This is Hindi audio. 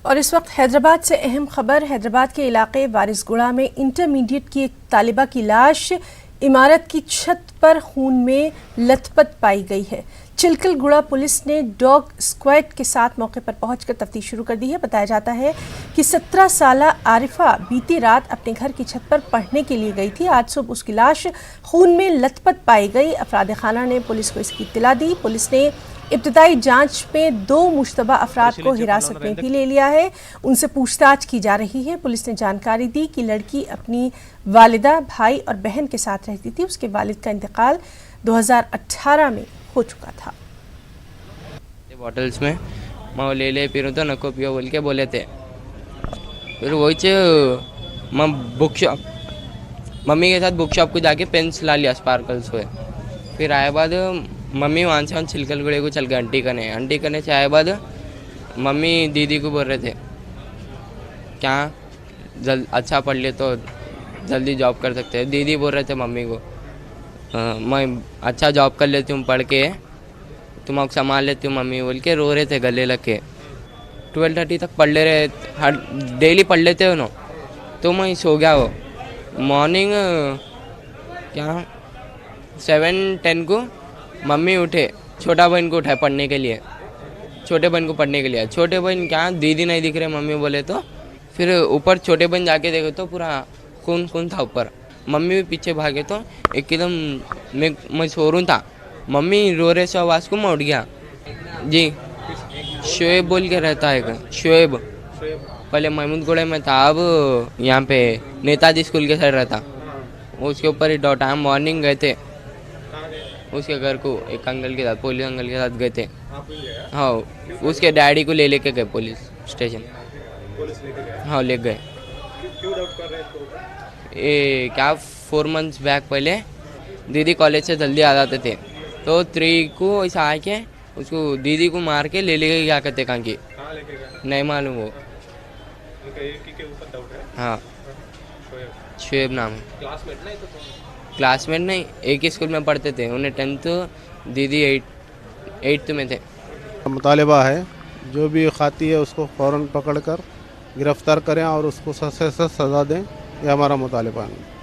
और इस वक्त हैदराबाद से अहम खबर। हैदराबाद के इलाके वारिसगुड़ा में इंटरमीडिएट की एक तालिबा की लाश इमारत की छत पर खून में लथपथ पाई गई है। चिलकलगुड़ा पुलिस ने डॉग स्क्वाड के साथ मौके पर पहुंचकर तफ्तीश शुरू कर दी है। बताया जाता है कि 17 साला आरिफा बीती रात अपने घर की छत पर पढ़ने के लिए गई थी। आज सुबह उसकी लाश खून में लथपथ पाई गई। अफराद खाना ने पुलिस को इसकी इत्तला दी। पुलिस ने इब्तिदाई जांच में 2 मुश्तबा अफराद को हिरासत में भी ले लिया है। उनसे पूछताछ की जा रही है। पुलिस ने जानकारी दी कि लड़की अपनी वालिदा, भाई और बहन के साथ रहती थी। उसके वालिद का इंतकाल 2018 में हो चुका था। बॉटल्स में मैं ले पीरूँ तो नको पियो बोल के बोले थे। फिर वही मैं बुक शॉप मम्मी के साथ बुक शॉप को जाके पेन्स ला लिया स्पार्कल्स हुए। फिर आए बाद मम्मी वहाँ से चिलकलगुड़े को चल गए आंटी करने से आए बाद मम्मी दीदी को बोल रहे थे क्या अच्छा पढ़ ले तो जल्दी जॉब कर सकते हैं। दीदी बोल रहे थे मम्मी को मैं अच्छा जॉब कर लेती हूँ पढ़ के, तुम आपको संभाल लेती हूँ मम्मी बोल के रो रहे थे गले लग के। 12:30 तक पढ़ ले रहे, हर डेली पढ़ लेते हो ना। तो मैं सो गया वो। मॉर्निंग क्या 7:10 को मम्मी उठे, छोटा बहन को उठाए पढ़ने के लिए, छोटे बहन को पढ़ने के लिए। छोटे बहन क्या दीदी नहीं दिख रहे मम्मी बोले तो फिर ऊपर छोटे बहन जाके देखो तो पूरा खून था ऊपर। मम्मी भी पीछे भागे तो एकदम मैं सो रहा था, मम्मी रो रहे से आवाज़ को मैं उठ गया। जी शोएब बोल के रहता है शोएब, पहले महमूदगढ़ में था, अब यहाँ पे नेताजी स्कूल के साइड रहता। उसके ऊपर ही डॉट हम मॉर्निंग गए थे उसके घर को, एक अंकल के साथ, पुलिस अंकल के साथ गए थे। हाँ उसके डैडी को ले लेके गए पुलिस स्टेशन। हाँ ले गए। ये क्या 4 मंथ्स बैक पहले दीदी कॉलेज से जल्दी आ जाते थे तो 3 को ऐसा आके उसको दीदी को मार के ले लेके क्या करते कहाँ की नहीं मालूम वो। हाँ शोएब नाम है। क्लासमेट नहीं, एक ही स्कूल में पढ़ते थे। उन्हें 10th, दीदी 8th में थे। मुतालिबा है जो भी खाती है उसको फ़ौरन पकड़कर गिरफ्तार करें और उसको सख्त से सख्त सज़ा दें, यह हमारा मुतालिबा है।